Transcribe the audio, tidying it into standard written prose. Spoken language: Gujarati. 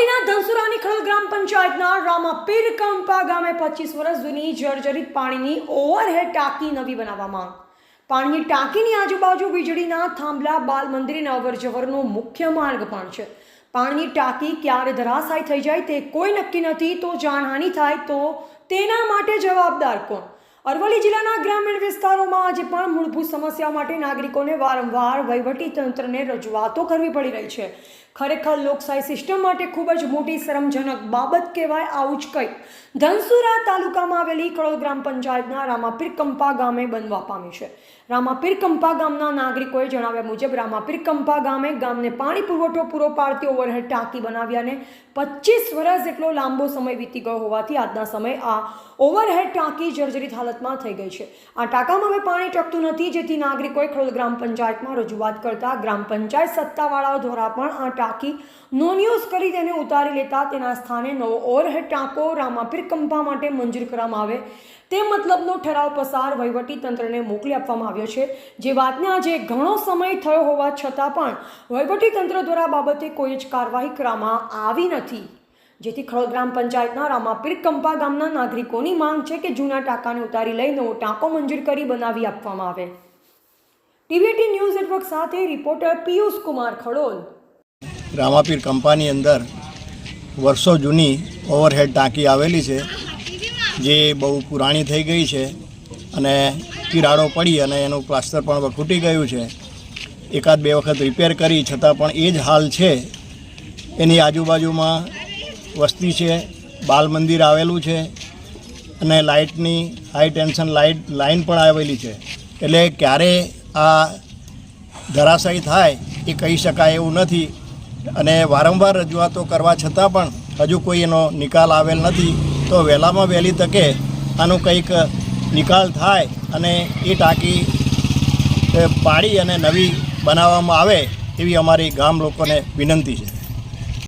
અરવલ્લીના ધનસુરાની ખડોલ ગ્રામ પંચાયતના રામાપીર કંપા ગામે 25 વર્ષ જૂની જર્જરિત પાણીની ઓવરહેડ ટાંકી નવી બનાવવામાં. પાણીની ટાંકીની આજુબાજુ વીજળીના થાંભલા, બાલ મંદિર અને અવરજવરનો મુખ્ય માર્ગ પણ છે. પાણીની ટાંકી ક્યારે ધરાશાયી થઈ જાય તે કોઈ નક્કી નથી, તો જાનહાનિ થાય તો તેના માટે જવાબદાર કોણ? અરવલ્લી જિલ્લાના ગ્રામીણ વિસ્તારોમાં આજે પણ મૂળભૂત સમસ્યાઓ માટે નાગરિકોને વારંવાર વહીવટી તંત્રને રજૂઆતો કરવી પડી રહી છે. ખરેખર લોકશાહી સિસ્ટમ માટે ખૂબ જ મોટી શરમજનક બાબત કહેવાય. આવું જ કંઈક ધનસુરા તાલુકામાં આવેલી ખડોલ ગ્રામ પંચાયતના રામાપીર કંપા ગામે બનવા પામી છે. રામાપીર કંપા ગામના નાગરિકોએ જણાવ્યા મુજબ રામાપીર કંપા ગામને પાણી પુરવઠો પૂરો પાડતી ઓવરહેડ ટાંકી બનાવ્યાને 25 વર્ષ જેટલો લાંબો સમય વીતી ગયો હોવાથી આજના સમયે આ ઓવરહેડ ટાંકી જર્જરિત હાલતમાં થઈ ગઈ છે. આ ટાંકામાં હવે પાણી ટકતું નથી, જેથી નાગરિકોએ ખડોલ ગ્રામ પંચાયતમાં રજૂઆત કરતા ગ્રામ પંચાયત સત્તાવાળાઓ દ્વારા પણ આ ટાંકી નોન યુઝ કરી તેને ઉતારી લેતા તેના સ્થાને નવો ઓવરહેડ ટાંકો રામાપીર કંપા માટે મંજૂર કરવામાં આવે તે મતલબનો ઠરાવ પસાર વહીવટી તંત્રને મોકલી આપવામાં આવ્યો છે. જે વાતને આજે ઘણો સમય થયો હોવા છતાં પણ વહીવટી તંત્ર દ્વારા બાબતે કોઈ જ કાર્યવાહી કરવામાં આવી નથી, જેથી ખડોલ ગ્રામ પંચાયતના રામાપીર કંપા ગામના નાગરિકોની માંગ છે કે જૂના ટાંકાને ઉતારી લઈ નવો ટાંકો મંજૂર કરી બનાવી આપવામાં આવે. ટીવીટી ન્યૂઝ નેટવર્ક સાથે રિપોર્ટર પિયુષ કુમાર, ખડોલ. રામાપીર કંપાની અંદર વર્ષો જૂની ઓવરહેડ ટાંકી આવેલી છે, જે બહુ પુરાણી થઈ ગઈ છે અને તિરાડો પડી અને એનું પ્લાસ્ટર પણ ખૂટી ગયું છે. એકાદ બે વખત રિપેર કરી છતાં પણ એ જ હાલ છે. એની આજુબાજુમાં વસ્તી છે, બાલ મંદિર આવેલું છે અને લાઇટની હાઈ ટેન્શન લાઇન પણ આવેલી છે. એટલે ક્યારે આ ધરાશાયી થાય એ કહી શકાય એવું નથી અને વારંવાર રજૂઆતો કરવા છતાં પણ હજુ કોઈ એનો નિકાલ આવેલ નથી. તો વહેલામાં વહેલી તકે આનું કંઈક નિકાલ થાય અને એ ટાંકી પાડી અને નવી બનાવવામાં આવે એવી અમારી ગામ લોકોને વિનંતી છે.